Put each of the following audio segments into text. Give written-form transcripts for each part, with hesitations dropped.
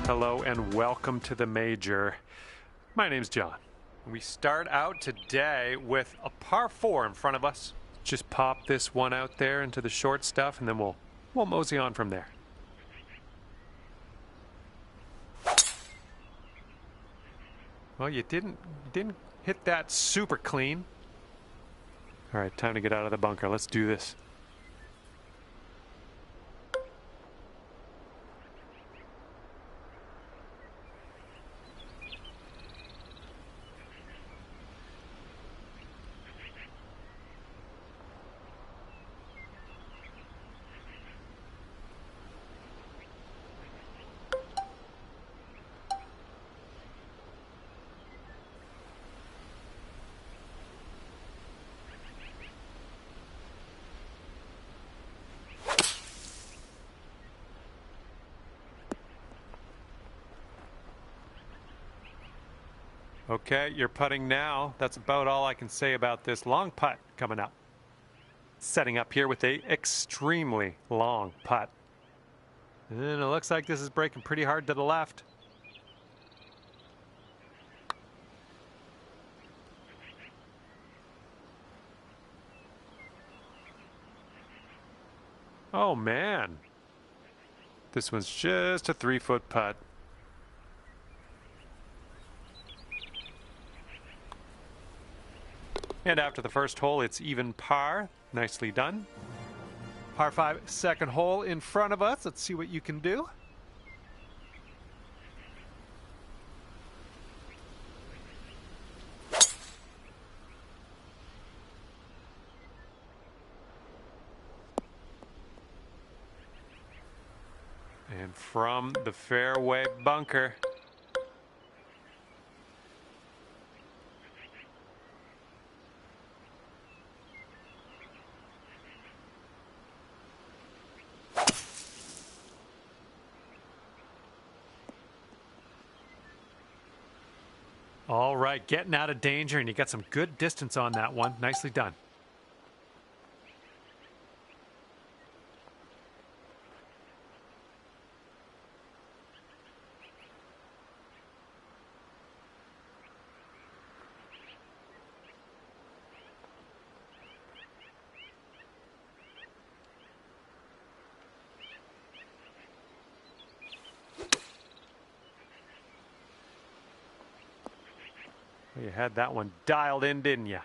Hello and welcome to the Major. My name's John. We start out today with a par 4 in front of us. Just pop this one out there into the short stuff and then we'll mosey on from there. Well, you didn't hit that super clean. All right, time to get out of the bunker. Let's do this. Okay, you're putting now. That's about all I can say about this long putt coming up. Setting up here with a extremely long putt. And it looks like this is breaking pretty hard to the left. Oh man. This one's just a 3-foot putt. And after the first hole, it's even par. Nicely done. Par 5, second hole in front of us. Let's see what you can do. And from the fairway bunker. All right, getting out of danger, and you got some good distance on that one. Nicely done. You had that one dialed in, didn't you?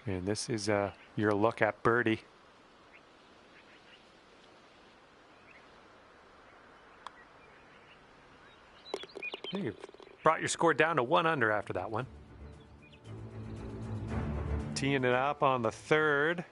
And this is your look at birdie. You brought your score down to 1 under after that one. Teeing it up on the third.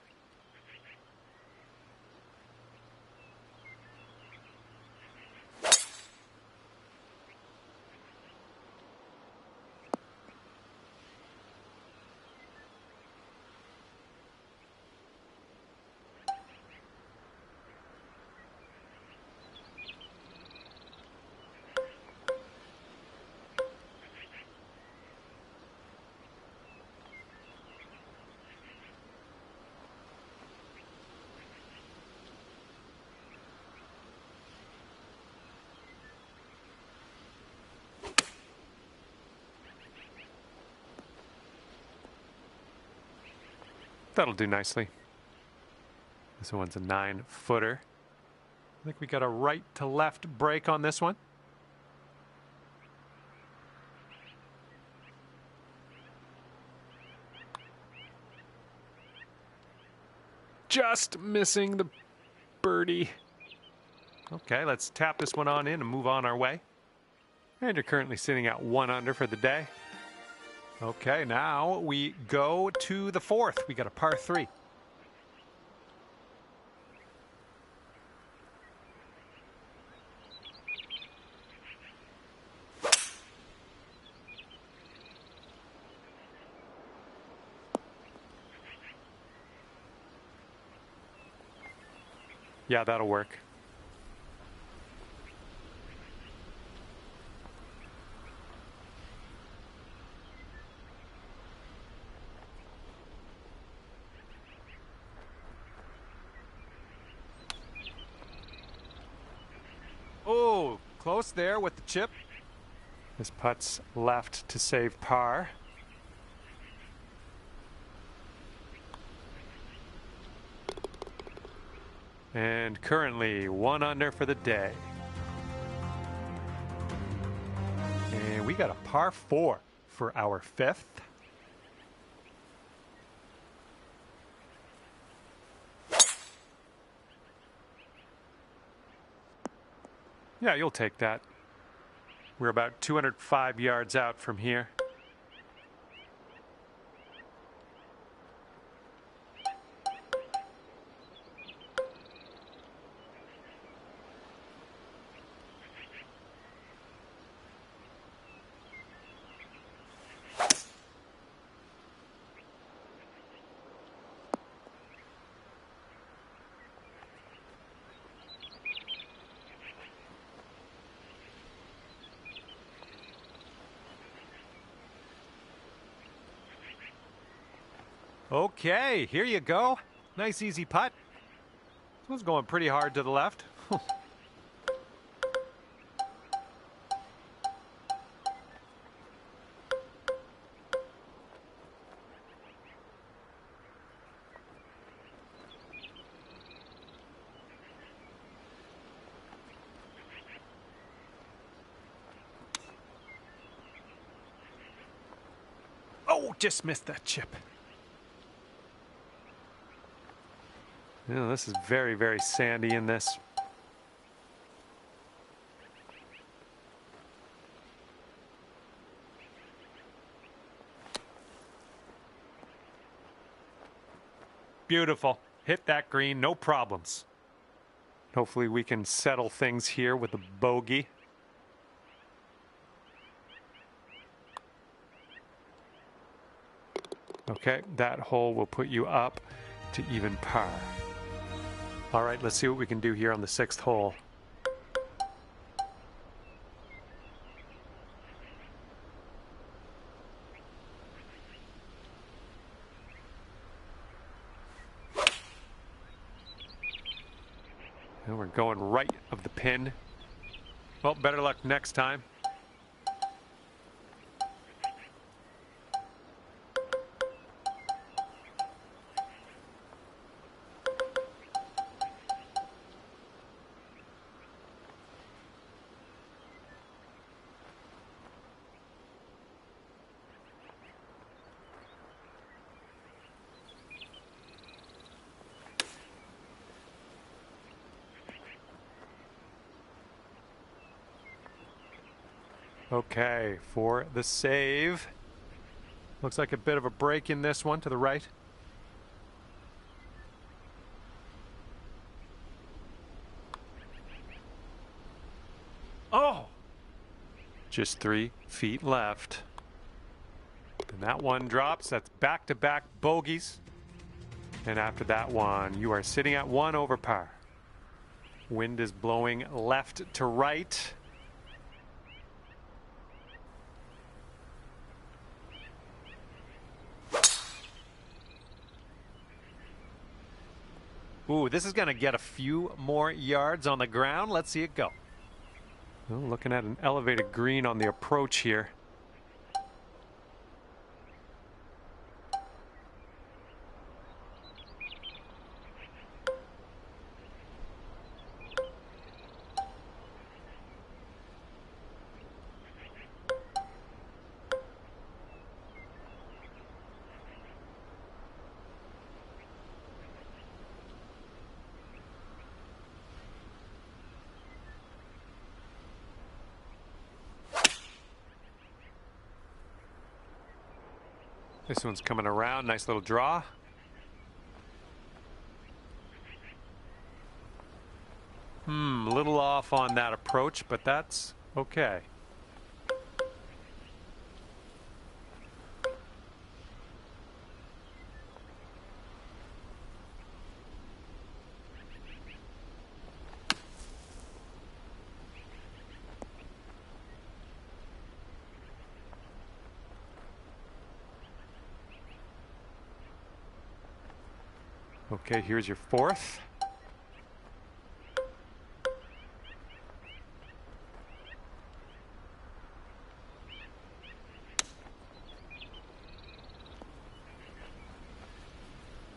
That'll do nicely. This one's a 9-footer. I think we got a right to left break on this one. Just missing the birdie. Okay, let's tap this one on in and move on our way. And you're currently sitting at 1 under for the day. Okay, now we go to the fourth. We got a par 3. Yeah, that'll work. close there with the chip. This putt's left to save par. And currently 1 under for the day. And we got a par 4 for our 5th. Yeah, you'll take that. We're about 205 yards out from here. Okay, here you go. Nice easy putt. This one's going pretty hard to the left. Oh, just missed that chip. You know, this is very, very sandy in this. Beautiful. Hit that green, no problems. Hopefully we can settle things here with a bogey. Okay, that hole will put you up to even par. All right, let's see what we can do here on the 6th hole. And we're going right of the pin. Well, better luck next time. Okay, for the save. Looks like a bit of a break in this one to the right. Oh! Just 3 feet left. And that one drops. That's back-to-back bogeys. And after that one, you are sitting at 1 over par. Wind is blowing left to right. Ooh, this is going to get a few more yards on the ground. Let's see it go. Well, looking at an elevated green on the approach here. This one's coming around. Nice little draw. A little off on that approach, but that's okay. Okay, here's your 4th.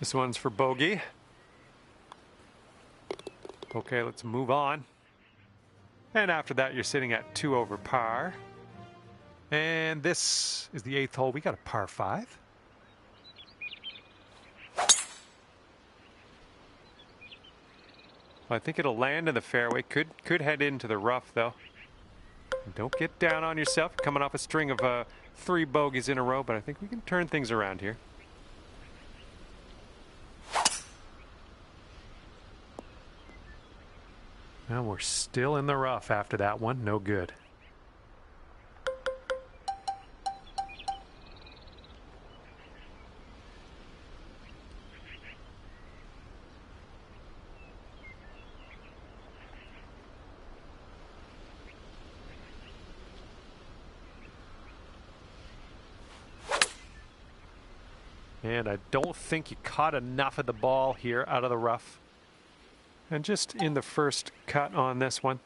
This one's for bogey. Okay, let's move on. And after that, you're sitting at 2 over par. And this is the 8th hole. We got a par 5. Well, I think it'll land in the fairway. Could head into the rough, though. Don't get down on yourself. Coming off a string of 3 bogeys in a row, but I think we can turn things around here. Now we're still in the rough after that one. No good. And I don't think you caught enough of the ball here out of the rough. And just in the first cut on this one.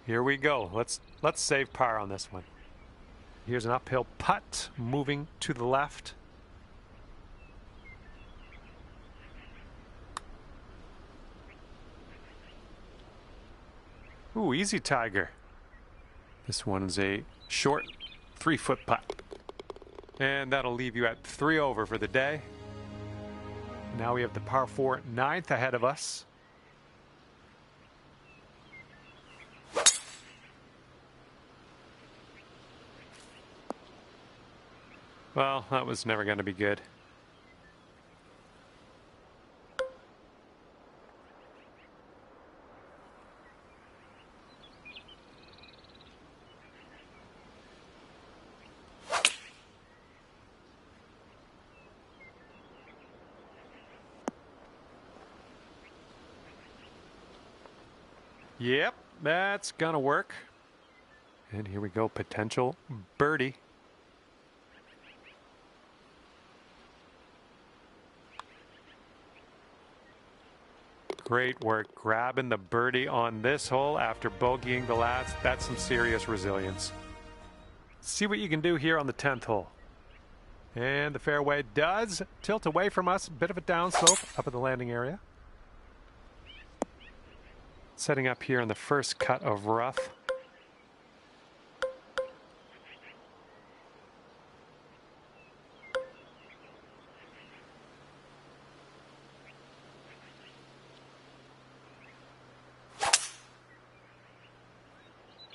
Here we go. Let's save par on this one. Here's an uphill putt moving to the left. Ooh, easy Tiger. This one's a short 3-foot putt. And that'll leave you at 3 over for the day. Now we have the par 4 9th ahead of us. Well, that was never going to be good. Yep, that's gonna work. And here we go, potential birdie. Great work grabbing the birdie on this hole after bogeying the last. That's some serious resilience. See what you can do here on the 10th hole. And the fairway does tilt away from us. Bit of a downslope up at the landing area. Setting up here in the first cut of rough.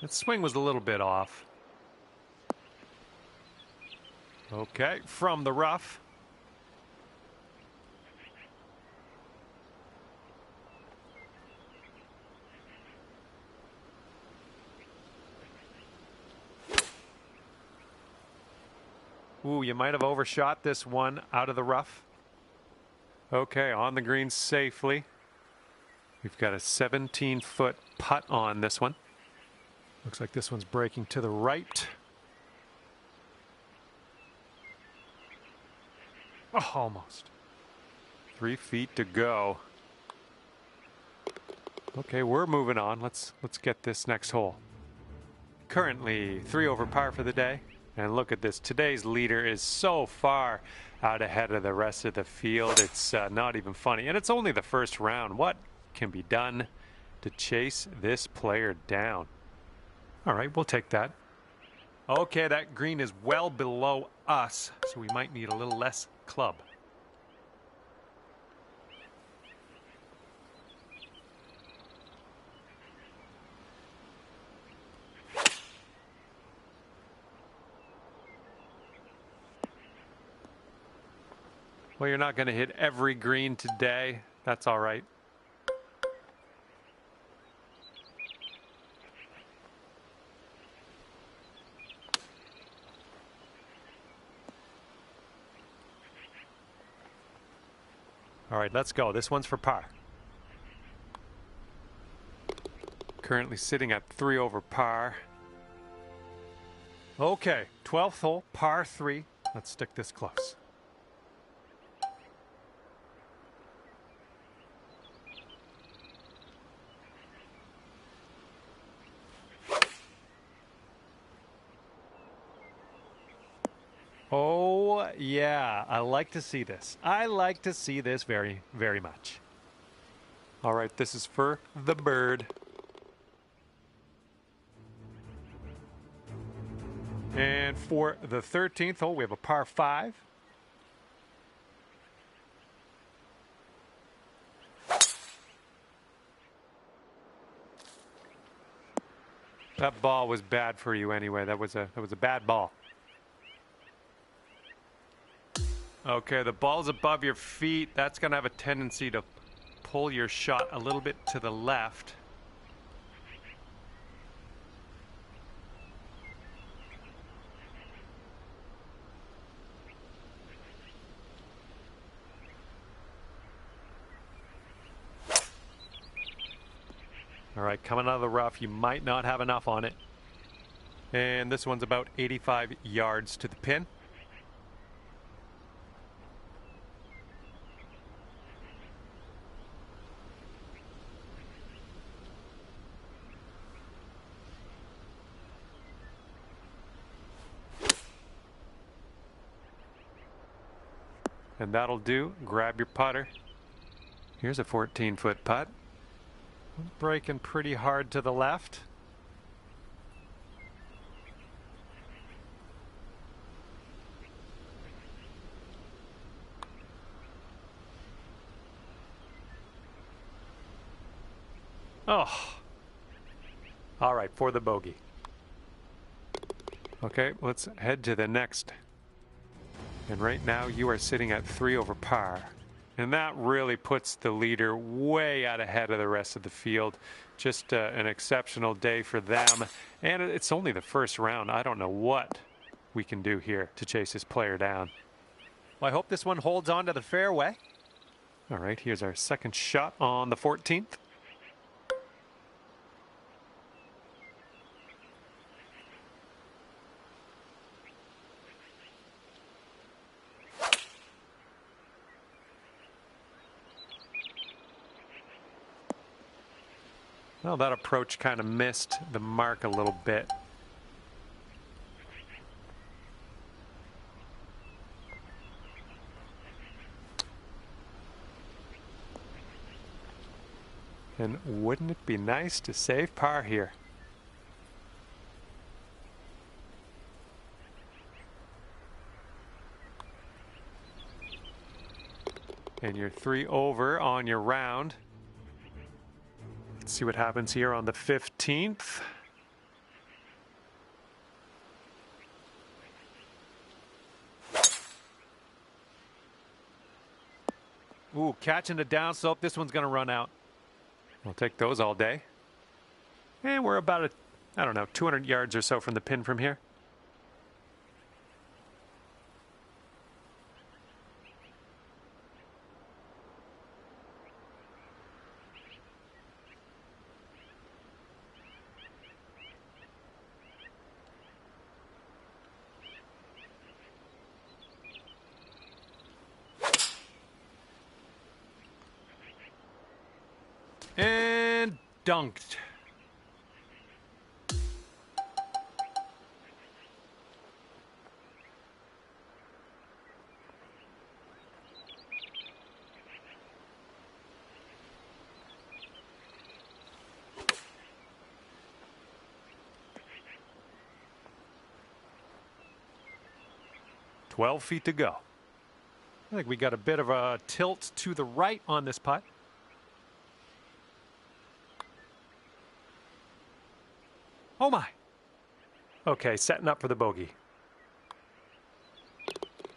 That swing was a little bit off. Okay, from the rough. Ooh, you might have overshot this one out of the rough. Okay, on the green safely. We've got a 17-foot putt on this one. Looks like this one's breaking to the right. Oh, almost. 3 feet to go. Okay, we're moving on. Let's get this next hole. Currently 3 over par for the day. And look at this. Today's leader is so far out ahead of the rest of the field. It's not even funny. And it's only the first round. What can be done to chase this player down? All right, we'll take that. Okay, that green is well below us, so we might need a little less club. Well, you're not going to hit every green today. That's all right. All right, let's go. This one's for par. Currently sitting at 3 over par. Okay, 12th hole, par 3. Let's stick this close. Oh, yeah, I like to see this. I like to see this very, very much. All right, this is for the bird. And for the 13th hole, we have a par 5. That ball was bad for you anyway. That was a bad ball. Okay, the ball's above your feet. That's going to have a tendency to pull your shot a little bit to the left. All right, coming out of the rough, you might not have enough on it. And this one's about 85 yards to the pin. And that'll do. Grab your putter. Here's a 14-foot putt. Breaking pretty hard to the left. Oh. All right, for the bogey. Okay, let's head to the next. And right now you are sitting at 3 over par. And that really puts the leader way out ahead of the rest of the field. Just an exceptional day for them. And it's only the first round. I don't know what we can do here to chase this player down. Well, I hope this one holds on to the fairway. All right, here's our second shot on the 14th. Well, that approach kind of missed the mark a little bit. And wouldn't it be nice to save par here? And you're 3 over on your round. Let's see what happens here on the 15th. Ooh, catching the downslope. This one's going to run out. We'll take those all day. And we're about, I don't know, 200 yards or so from the pin from here. And dunked. Twelve feet to go. I think we got a bit of a tilt to the right on this putt. Oh my. Okay, setting up for the bogey.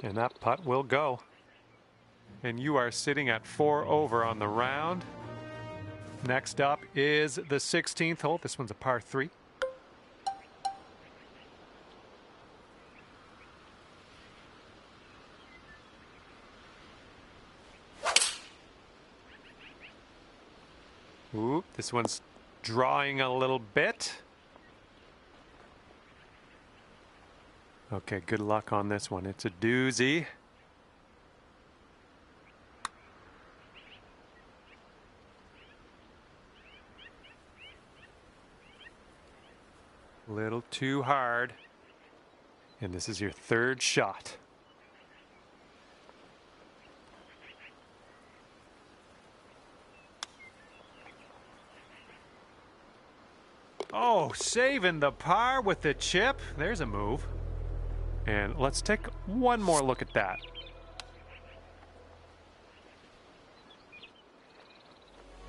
And that putt will go. And you are sitting at 4 over on the round. Next up is the 16th hole. This one's a par 3. Ooh, this one's drawing a little bit. Okay, good luck on this one. It's a doozy. Little too hard. And this is your third shot. Oh, saving the par with the chip. There's a move. And let's take one more look at that.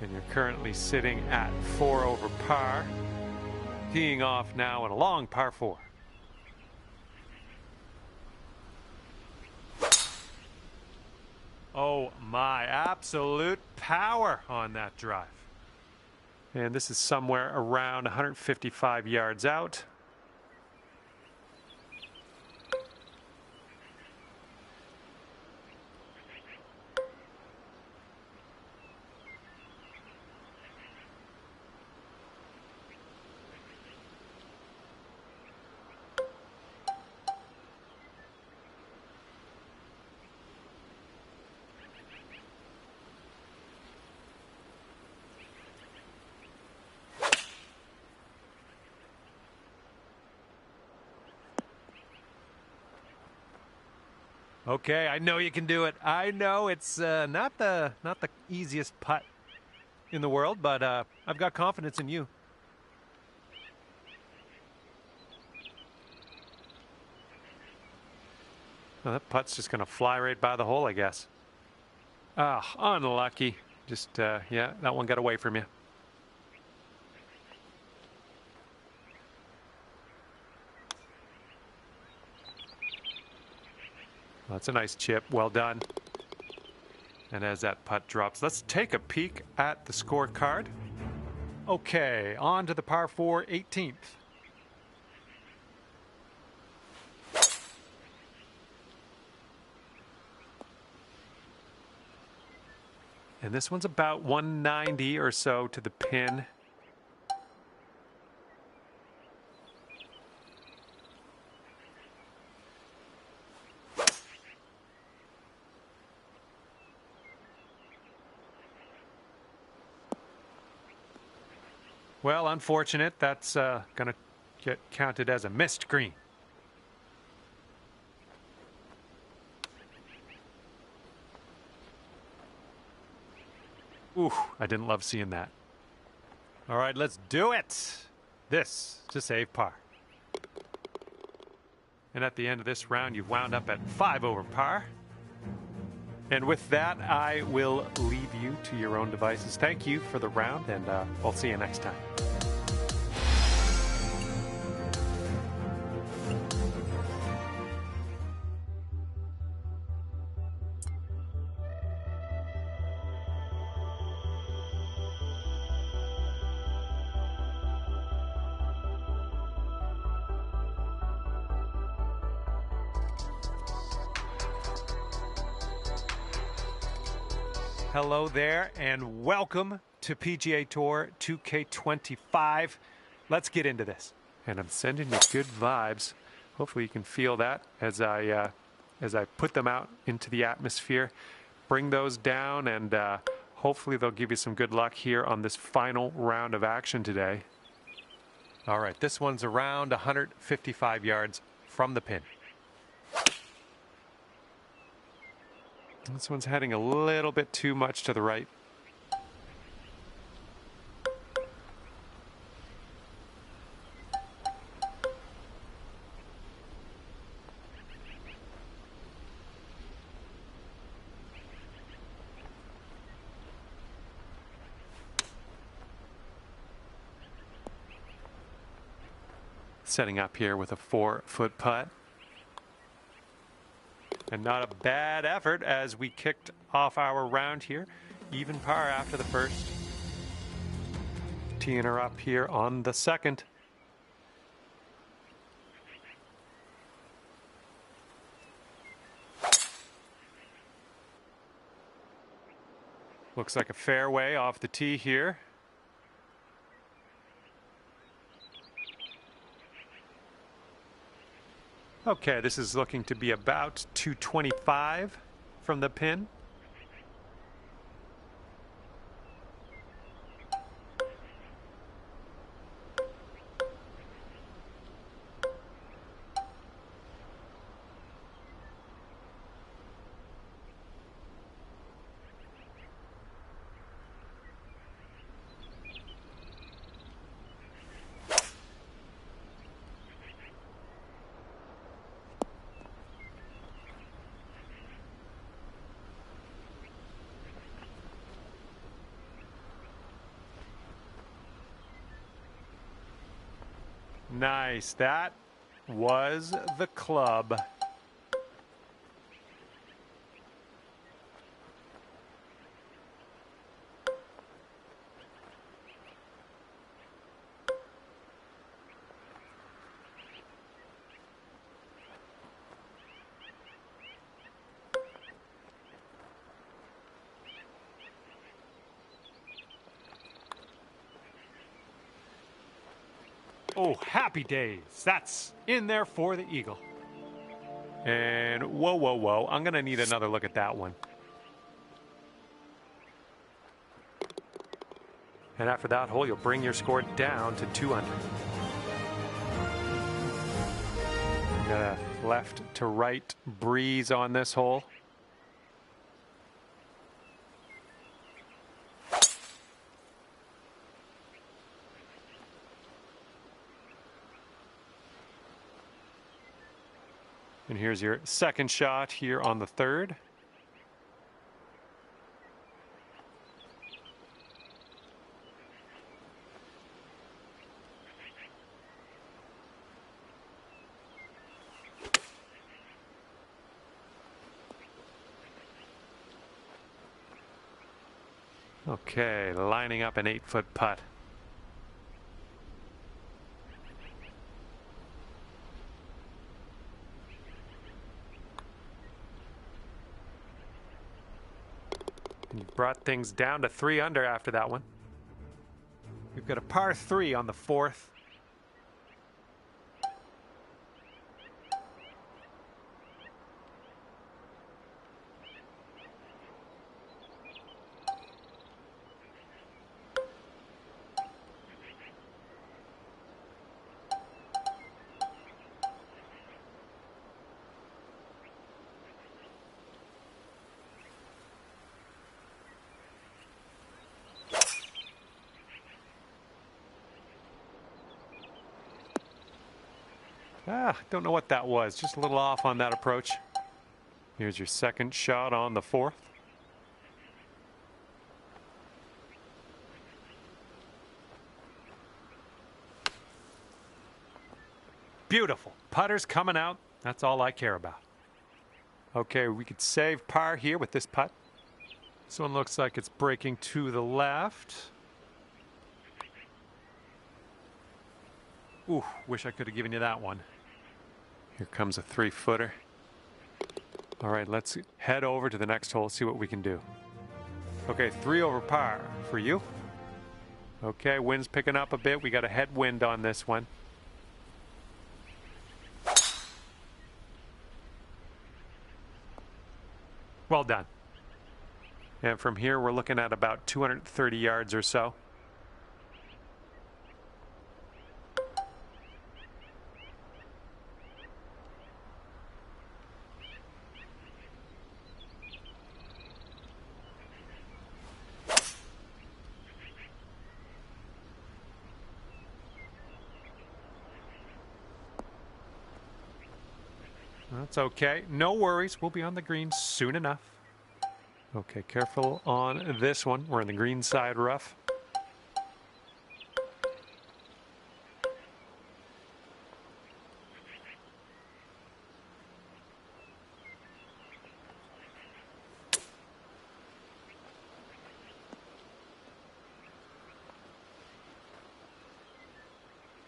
And you're currently sitting at 4 over par. Teeing off now in a long par 4. Oh my, absolute power on that drive. And this is somewhere around 155 yards out. Okay, I know you can do it. I know it's not the easiest putt in the world, but I've got confidence in you. Well, that putt's just going to fly right by the hole, I guess. Ah, unlucky. Just, yeah, that one got away from you. Well, that's a nice chip. Well done. And as that putt drops, let's take a peek at the scorecard. Okay, on to the par 4 18th. And this one's about 190 or so to the pin. Well, unfortunate. That's going to get counted as a missed green. Ooh, I didn't love seeing that. All right, let's do it. This to save par. And at the end of this round, you've wound up at 5 over par. And with that, I will leave you to your own devices. Thank you for the round, and I'll see you next time. Hello there, and welcome to PGA Tour 2K25. Let's get into this. And I'm sending you good vibes. Hopefully you can feel that as I put them out into the atmosphere. Bring those down, and hopefully they'll give you some good luck here on this final round of action today. All right, this one's around 155 yards from the pin. This one's heading a little bit too much to the right. Setting up here with a 4-foot putt. And not a bad effort as we kicked off our round here. Even par after the first. Teeing her up here on the second. Looks like a fairway off the tee here. Okay, this is looking to be about 225 from the pin. Nice. That was the club. Oh, happy days. That's in there for the eagle. And whoa, whoa, whoa. I'm going to need another look at that one. And after that hole, you'll bring your score down to 2 under. Got a left to right breeze on this hole. And here's your second shot here on the third. Okay, lining up an 8-foot putt. And you've brought things down to 3 under after that one. You've got a par 3 on the fourth. Don't know what that was. Just a little off on that approach. Here's your second shot on the fourth. Beautiful. Putter's coming out. That's all I care about. Okay, we could save par here with this putt. This one looks like it's breaking to the left. Ooh, wish I could have given you that one. Here comes a 3-footer. All right, let's head over to the next hole, see what we can do. Okay, 3 over par for you. Okay, wind's picking up a bit. We got a headwind on this one. Well done. And from here, we're looking at about 230 yards or so. That's okay. No worries. We'll be on the green soon enough. Okay, careful on this one. We're in the green side rough.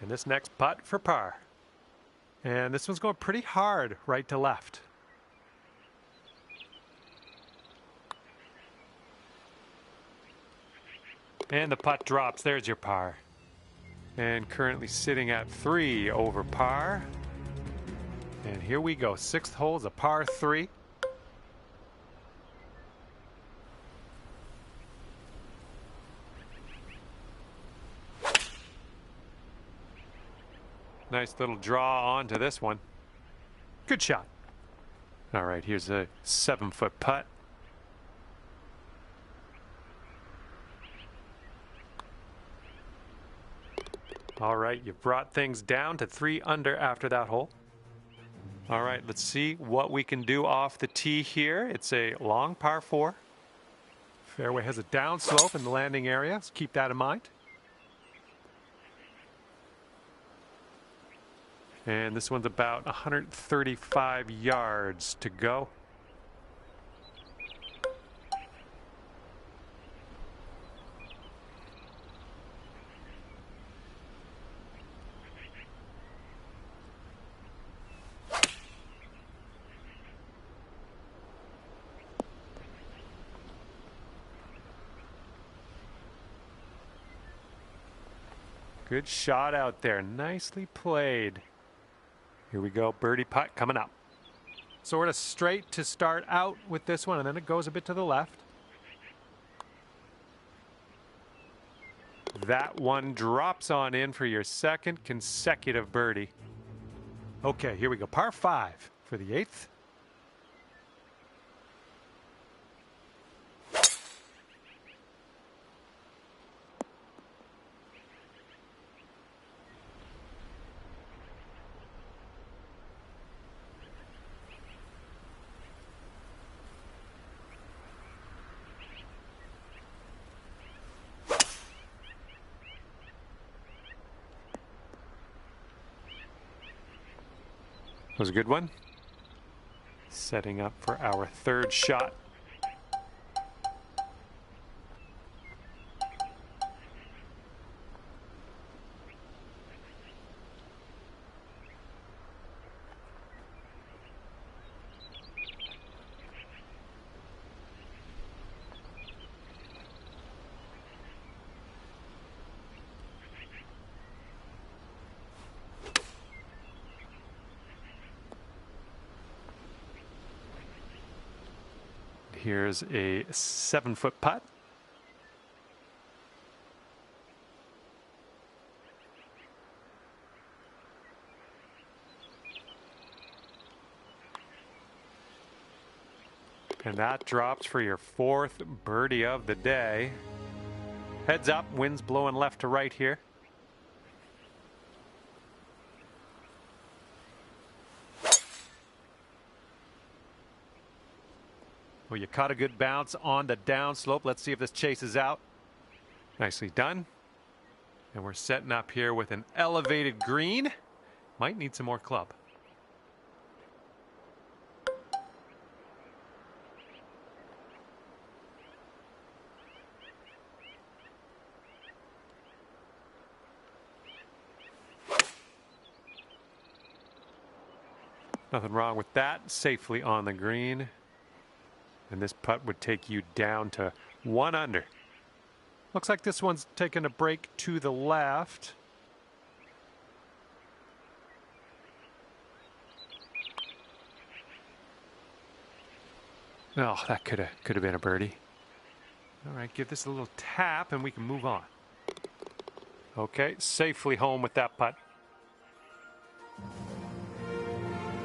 And this next putt for par. And this one's going pretty hard right to left. And the putt drops. There's your par. And currently sitting at 3 over par. And here we go. Sixth hole is a par 3. Nice little draw onto this one. Good shot. All right, here's a 7-foot putt. All right, you've brought things down to 3 under after that hole. All right, let's see what we can do off the tee here. It's a long par 4. Fairway has a downslope in the landing area, so keep that in mind. And this one's about 135 yards to go. Good shot out there. Nicely played. Here we go. Birdie putt coming up. Sort of straight to start out with this one, and then it goes a bit to the left. That one drops on in for your second consecutive birdie. Okay, here we go. Par 5 for the 8th. Was a good one. Setting up for our 3rd shot. Here's a 7-foot putt. And that drops for your 4th birdie of the day. Heads up, wind's blowing left to right here. Well, you caught a good bounce on the downslope. Let's see if this chases out. Nicely done. And we're setting up here with an elevated green. Might need some more club. Nothing wrong with that. Safely on the green. And this putt would take you down to 1 under. Looks like this one's taking a break to the left. Oh, that could have been a birdie. All right, give this a little tap and we can move on. Okay, safely home with that putt.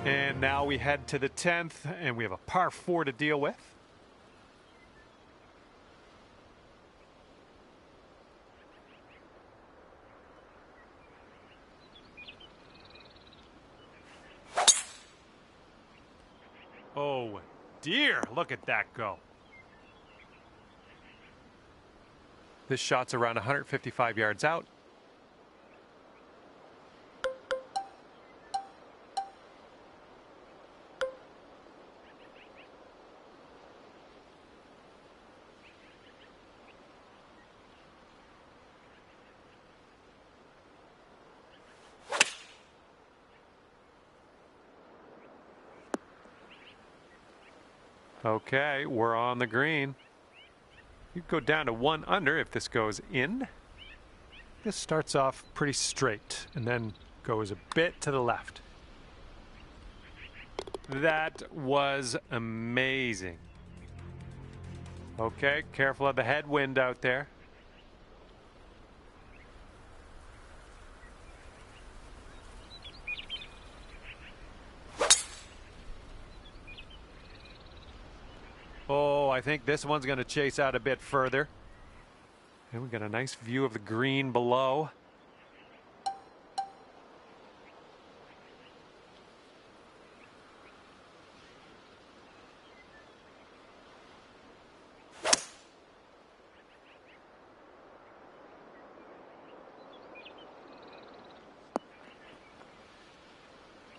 And now we head to the 10th, and we have a par 4 to deal with. Oh dear, look at that go. This shot's around 155 yards out. Okay, we're on the green. You go down to 1 under if this goes in. This starts off pretty straight and then goes a bit to the left. That was amazing. Okay, careful of the headwind out there. Oh, I think this one's going to chase out a bit further. And we got a nice view of the green below.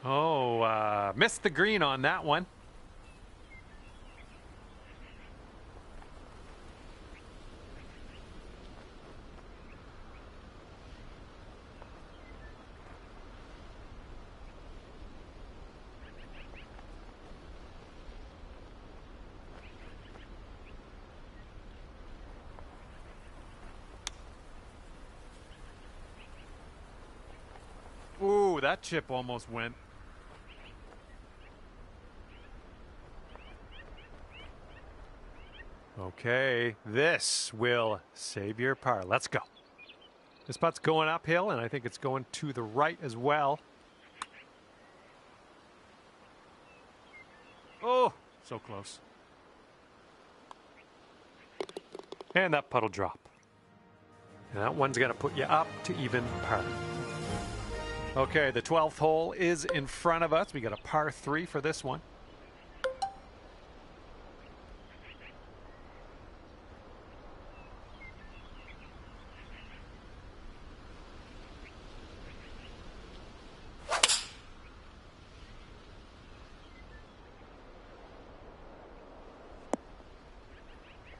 Oh, missed the green on that one. Ooh, that chip almost went. Okay, this will save your par. Let's go. This putt's going uphill, and I think it's going to the right as well. Oh, so close. And that putt'll drop. And that one's going to put you up to even par. Okay, the 12th hole is in front of us. We got a par 3 for this one.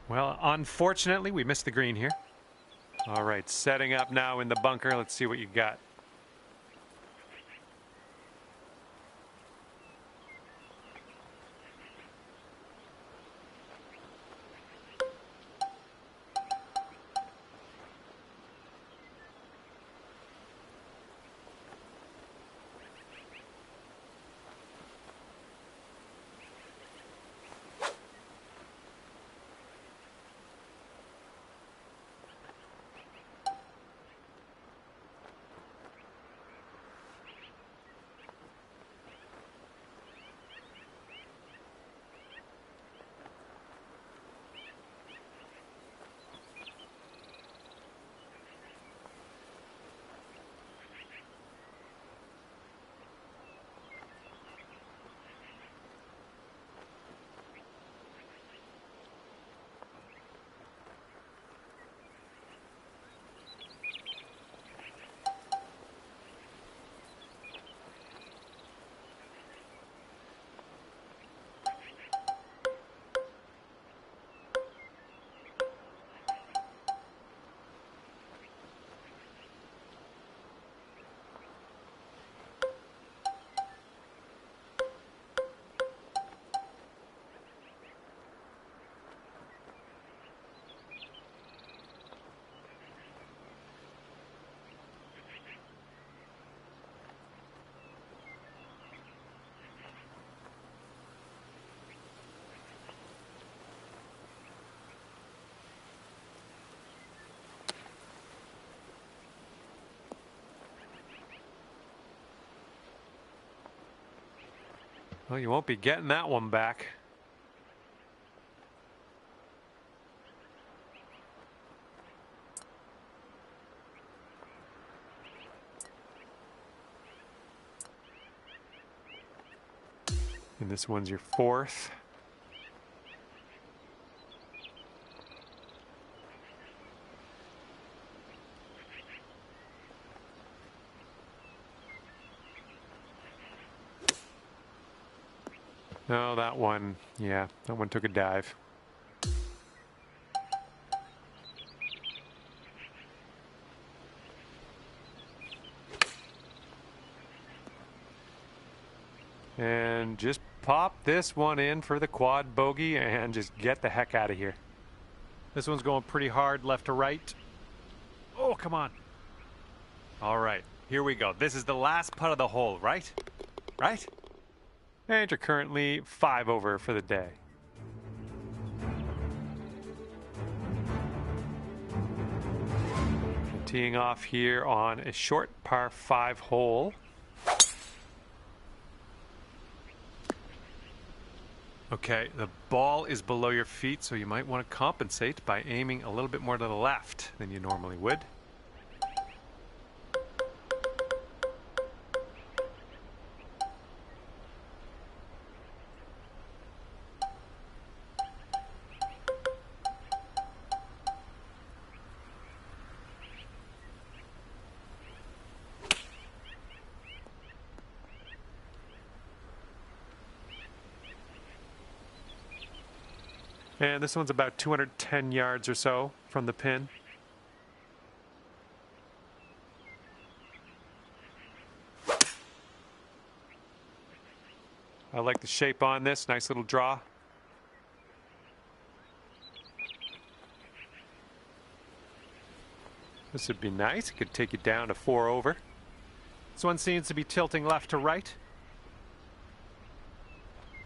Well, unfortunately, we missed the green here. All right, setting up now in the bunker. Let's see what you got. Well, you won't be getting that one back. And this one's your 4th. No, that one, yeah, that one took a dive. And just pop this one in for the quad bogey and just get the heck out of here. This one's going pretty hard left to right. Oh, come on. All right, here we go. This is the last putt of the hole, right? Right? And you're currently 5 over for the day. And teeing off here on a short par 5 hole. Okay, the ball is below your feet, so you might want to compensate by aiming a little bit more to the left than you normally would. And this one's about 210 yards or so from the pin. I like the shape on this. Nice little draw. This would be nice. It could take you down to 4 over. This one seems to be tilting left to right.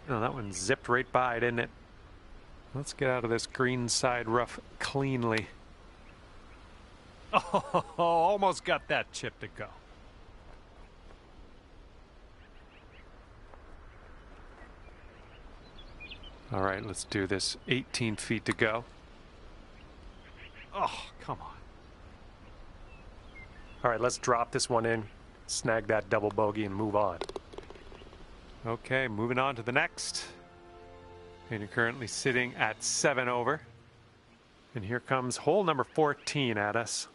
Oh, that one zipped right by, didn't it? Let's get out of this green side rough cleanly. Oh, almost got that chip to go. All right, let's do this. 18 feet to go. Oh, come on. All right, let's drop this one in, snag that double bogey, and move on. Okay, moving on to the next. And you're currently sitting at 7 over. And here comes hole number 14 at us.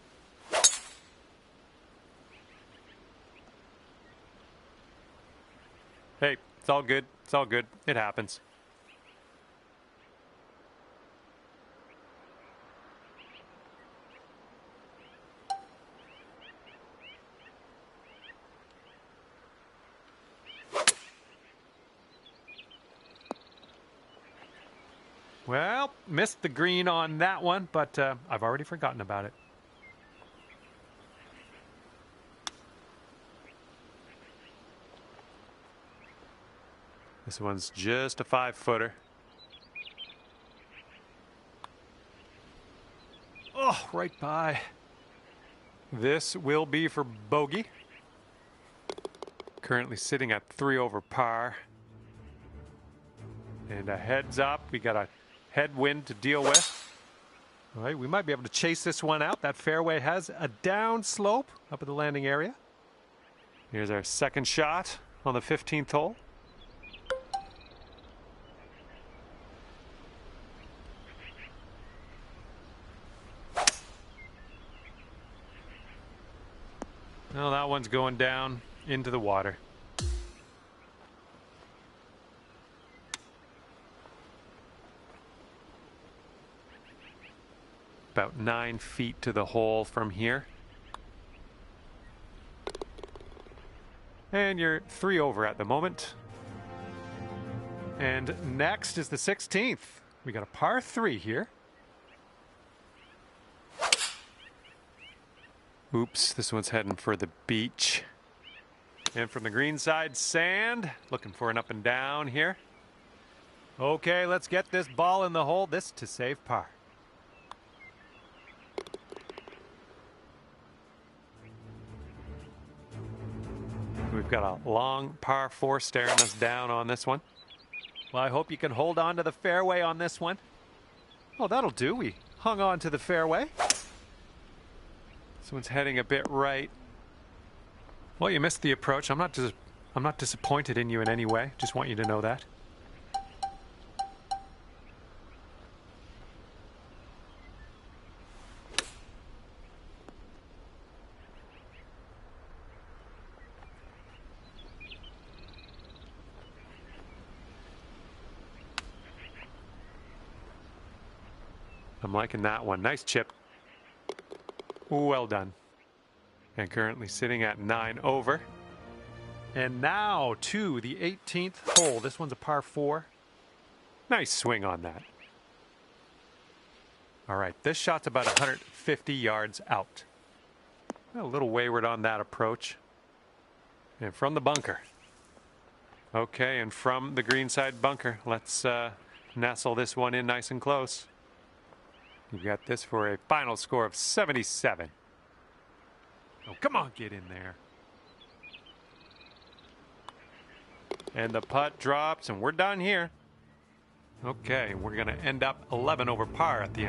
Hey, it's all good. It's all good. It happens. Well, missed the green on that one, but I've already forgotten about it. This one's just a 5-footer. Oh, right by. This will be for bogey. Currently sitting at 3 over par. And a heads up, we got a headwind to deal with. All right, we might be able to chase this one out. That fairway has a down slope up at the landing area. Here's our second shot on the 15th hole. Well, that one's going down into the water. About 9 feet to the hole from here. And you're 3 over at the moment. And next is the 16th. We got a par 3 here. Oops, this one's heading for the beach. And from the green side, sand. Looking for an up and down here. Okay, let's get this ball in the hole. This to save par. We've got a long par 4 staring us down on this one. Well, I hope you can hold on to the fairway on this one. Oh, that'll do. We hung on to the fairway. This one's heading a bit right. Well, you missed the approach. I'm not disappointed in you in any way. Just want you to know that. I'm liking that one. Nice chip. Well done. And currently sitting at 9 over. And now to the 18th hole. This one's a par 4. Nice swing on that. All right, this shot's about 150 yards out. A little wayward on that approach. And from the bunker. Okay, and from the greenside bunker, let's nestle this one in nice and close. We've got this for a final score of 77. Oh, come on, get in there. And the putt drops, and we're done here. Okay, we're going to end up 11 over par at the end of